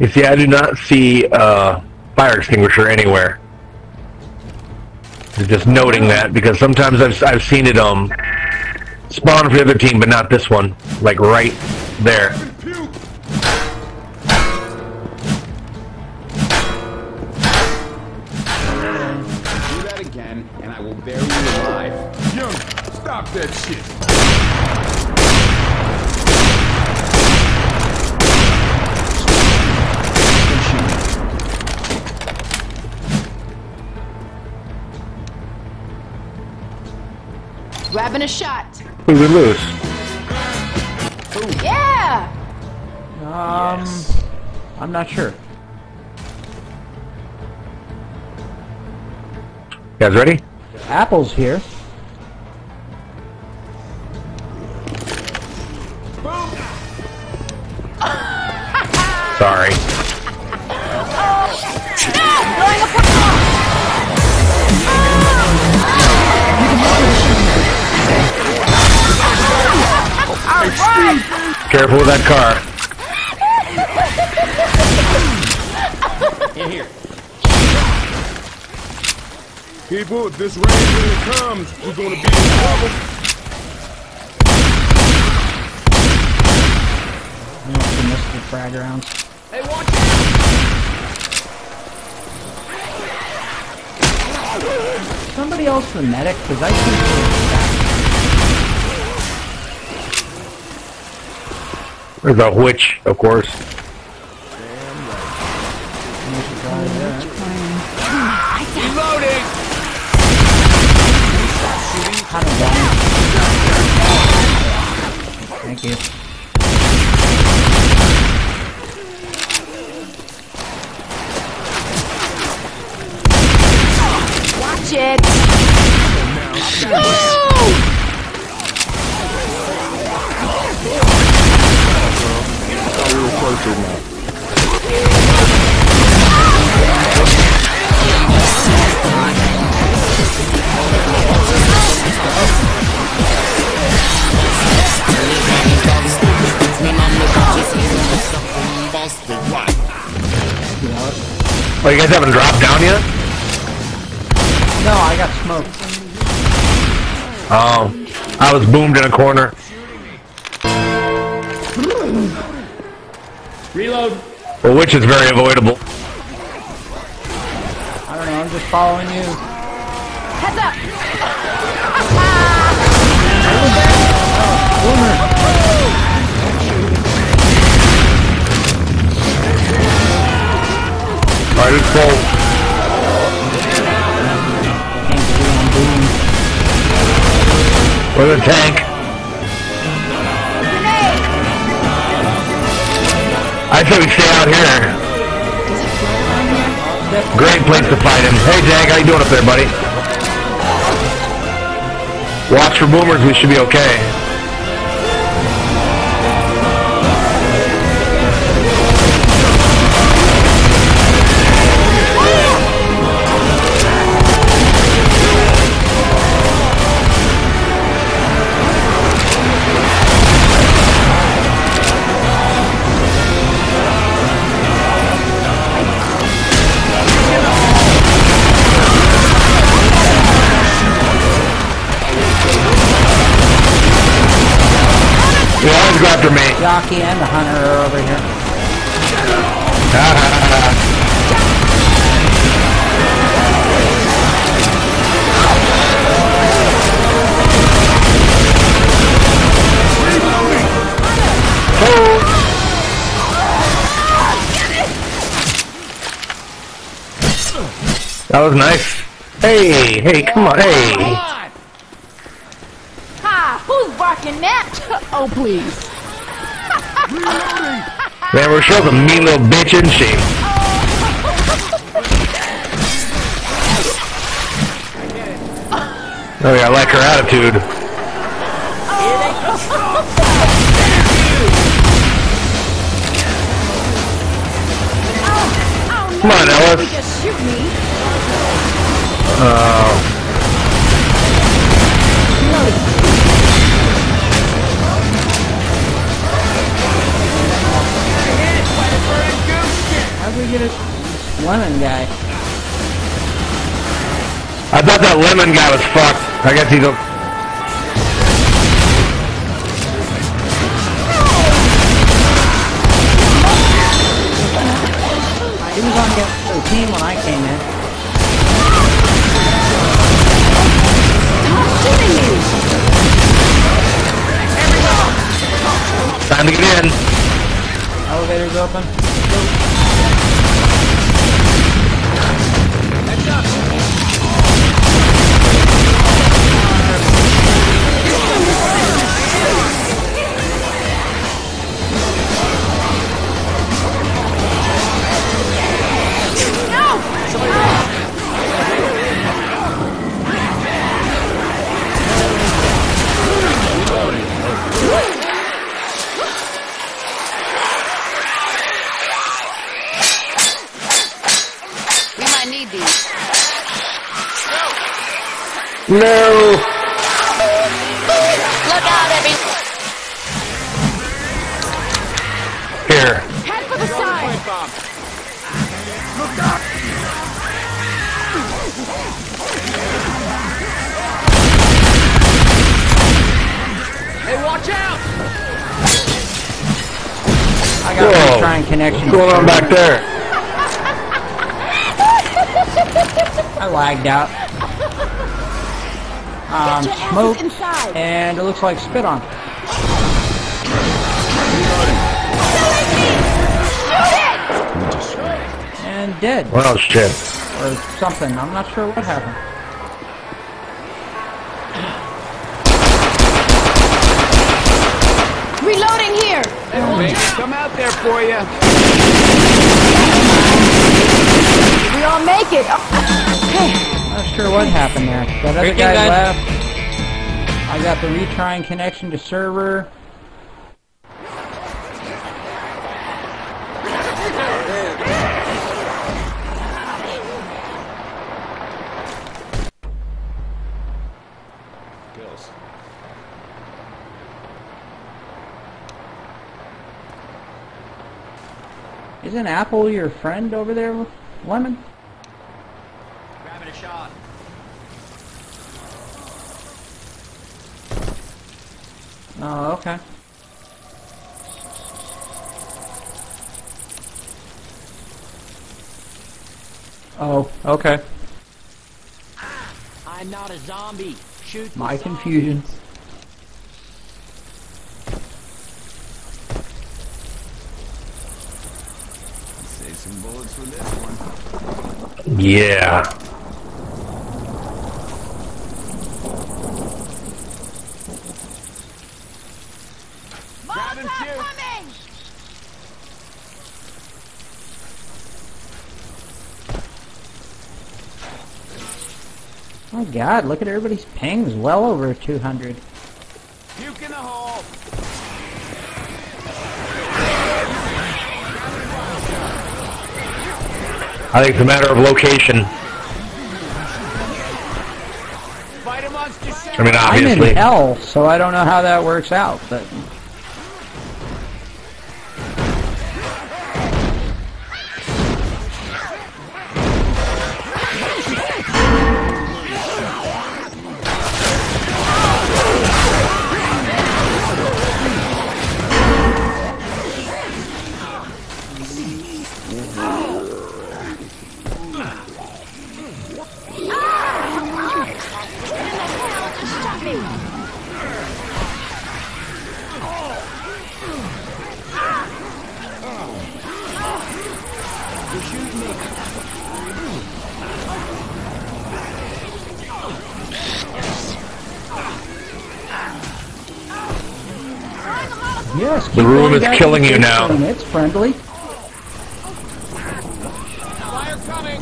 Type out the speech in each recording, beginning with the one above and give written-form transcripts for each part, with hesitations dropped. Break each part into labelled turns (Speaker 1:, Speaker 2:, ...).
Speaker 1: You see, I do not see fire extinguisher anywhere. Just noting that because sometimes I've seen it spawn for the other team, but not this one. Like right there.
Speaker 2: Do that again, and I will bury you alive. Young, stop that shit.
Speaker 3: Grabbing a shot.
Speaker 1: Who we lose?
Speaker 3: Yeah.
Speaker 4: Yes. I'm not sure.
Speaker 1: You guys ready?
Speaker 4: Apple's here.
Speaker 1: Sorry. Careful with that car.
Speaker 2: In here. People, if this rain really comes, we're gonna be in trouble.
Speaker 4: You don't see Mr. Frag around.
Speaker 2: Hey, watch out!
Speaker 4: Somebody else the medic, because I think
Speaker 1: There's a witch, of course.
Speaker 2: Reloading!
Speaker 4: Thank you.
Speaker 3: Watch it. Go!
Speaker 1: Oh, you guys haven't dropped down yet?
Speaker 4: No, I got smoked.
Speaker 1: Oh, I was boomed in a corner.
Speaker 2: Reload!
Speaker 1: Well, which is very avoidable.
Speaker 4: I don't know, I'm just following you.
Speaker 3: Heads up.
Speaker 4: Boomer!
Speaker 1: Alright, it's full. With a tank. I say we stay out here. Great place to fight him. Hey, Jack, how you doing up there, buddy? Watch for boomers. We should be okay. You always go after me.
Speaker 4: Jockey and the hunter are over here.
Speaker 1: That was nice. Hey, come on, hey.
Speaker 3: Ha! Who's barking that? Oh, please.
Speaker 1: Man, Rochelle's a mean little bitch, isn't she? Oh yeah, I like her attitude. Come on, Ellis.
Speaker 3: Just shoot me.
Speaker 4: get a lemon guy?
Speaker 1: I thought that lemon guy was fucked. I guess he's a...
Speaker 4: He was on the team when I came in.
Speaker 3: Stop shooting me!
Speaker 1: Time to get in.
Speaker 4: Elevator's open.
Speaker 2: Heads up.
Speaker 3: We might need these.
Speaker 1: No.
Speaker 3: Look out, everyone!
Speaker 1: Here.
Speaker 3: Head for the side!
Speaker 2: Bomb. Look up. Hey, watch out!
Speaker 4: I got a retrying connection.
Speaker 1: What's going on back there?
Speaker 4: I lagged out.
Speaker 3: Get your
Speaker 4: Smoke,
Speaker 3: asses inside!
Speaker 4: and it looks like spit on. And dead.
Speaker 1: Well, shit.
Speaker 4: Or something. I'm not sure what happened.
Speaker 3: Reloading here!
Speaker 2: Baby, come out there for you.
Speaker 3: We all make it!
Speaker 4: Not sure what happened there. That other guy left. I got the retrying connection to server.
Speaker 2: Pills.
Speaker 4: Isn't Apple your friend over there, Lemon?
Speaker 2: Grabbing a shot.
Speaker 4: Oh, okay. Oh, okay.
Speaker 5: I'm not a zombie. Shoot
Speaker 4: My confusion.
Speaker 2: Save some bullets for this one.
Speaker 1: Yeah.
Speaker 2: Grabbing few.
Speaker 4: My God, look at everybody's pings. Well over 200.
Speaker 2: Puke in the hole.
Speaker 1: I think it's a matter of location.
Speaker 2: Fight amongst yourselves.
Speaker 1: I mean,
Speaker 4: I'm
Speaker 1: obviously.
Speaker 4: in hell, so I don't know how that works out, but... Yes,
Speaker 1: The room is killing you now.
Speaker 4: It's friendly.
Speaker 2: Fire coming.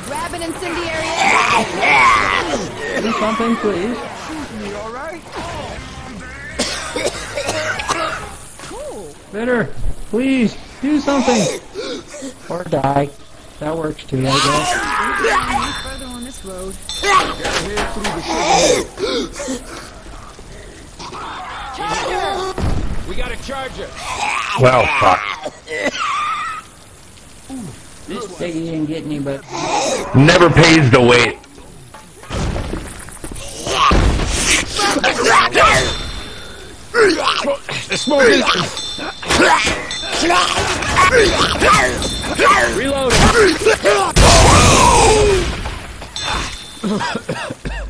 Speaker 3: Grab an incendiary.
Speaker 4: Do something, please.
Speaker 2: You all right?
Speaker 4: Bitter, please. Do something! Or die. That works too, I guess.
Speaker 3: Further on this road.
Speaker 2: We got a charger.
Speaker 1: Well, fuck.
Speaker 4: This piggy didn't get any, but
Speaker 1: Never pays to wait.
Speaker 2: The smoke is... Reloading.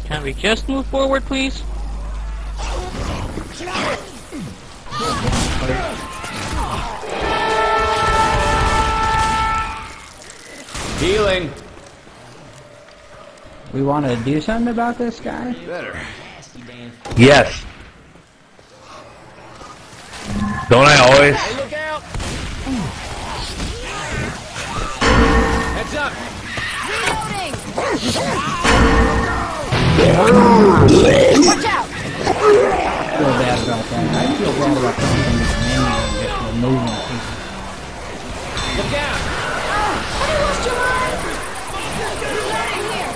Speaker 6: Can we just move forward, please?
Speaker 2: Healing.
Speaker 4: we want to do something about this guy?
Speaker 2: Better.
Speaker 1: Yes. Don't I always?
Speaker 2: Hey, look out! Heads up!
Speaker 3: Reloading! Watch out!
Speaker 4: I feel bad about that. I feel bad about going from this menu and just removing people.
Speaker 2: Look out!
Speaker 3: Have you lost your mind? Reloading here!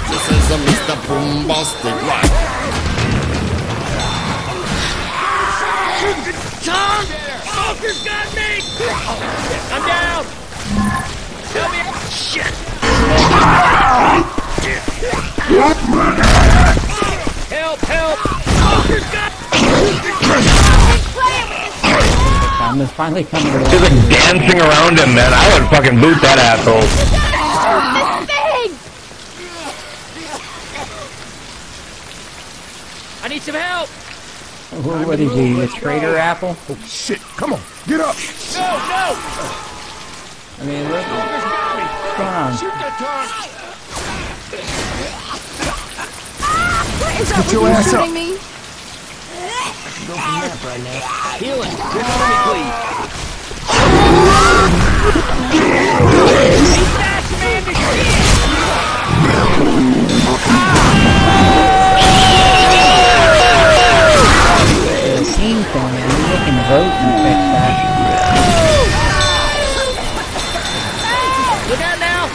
Speaker 7: This is a Mr. Boombastic Rock.
Speaker 2: Tom! Smoker's got me! I'm down! Help me! Shit! Help! Help! Smoker's got
Speaker 4: I'm finally coming to
Speaker 1: Just like dancing around him, man. I would fucking boot that asshole.
Speaker 2: I need some help!
Speaker 4: What is he, a traitor apple?
Speaker 7: Oh shit, come on, get up!
Speaker 2: No! No!
Speaker 4: I mean, what's going on?
Speaker 2: Shoot the tongue!
Speaker 3: Is that
Speaker 7: your
Speaker 3: what
Speaker 7: ass
Speaker 3: you're
Speaker 7: up.
Speaker 3: shooting me?
Speaker 2: Healing! Reload me, please! He's fast, man! The shit!
Speaker 4: The team thing, and they can vote and fix that.
Speaker 2: Look out now!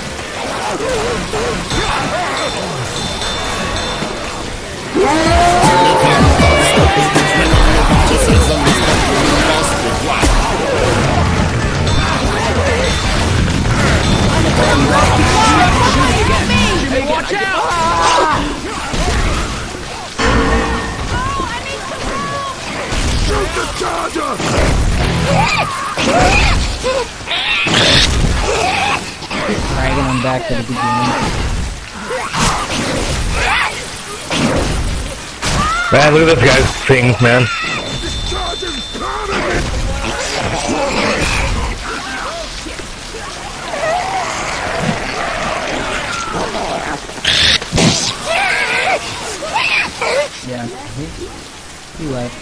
Speaker 7: This is a Mr. Boombastic Rock.
Speaker 2: Hey, watch out!
Speaker 7: Shoot the charger!
Speaker 4: Dragging them back to the beginning.
Speaker 1: Man, look at this guy's things, man.
Speaker 7: Charger's permanent!
Speaker 4: Yeah, he left.